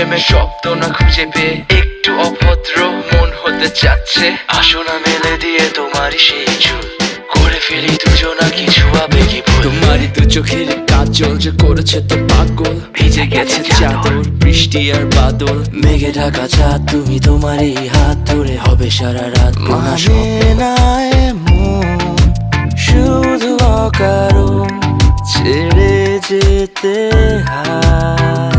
প্রেমের শব্দ না খুঁজে পেয়ে একটু অভদ্র মন হতে চাচ্ছে। আসো না মেলে দিয়ে তোমারই সেই চুল, করে ফেলি দুজনা কিছু আবেগী ভুল। তোমারই দু চোখের কাজল যে করেছে তো পাগল, ভিজে গেছে চাদর বৃষ্টি আর বাদল। মেঘে ঢাকা চাঁদ তুমি তোমারই হাত ধরে হবে সারা রাত। মানে না এমন শুধু অকারণ ছেড়ে যেতে হয়।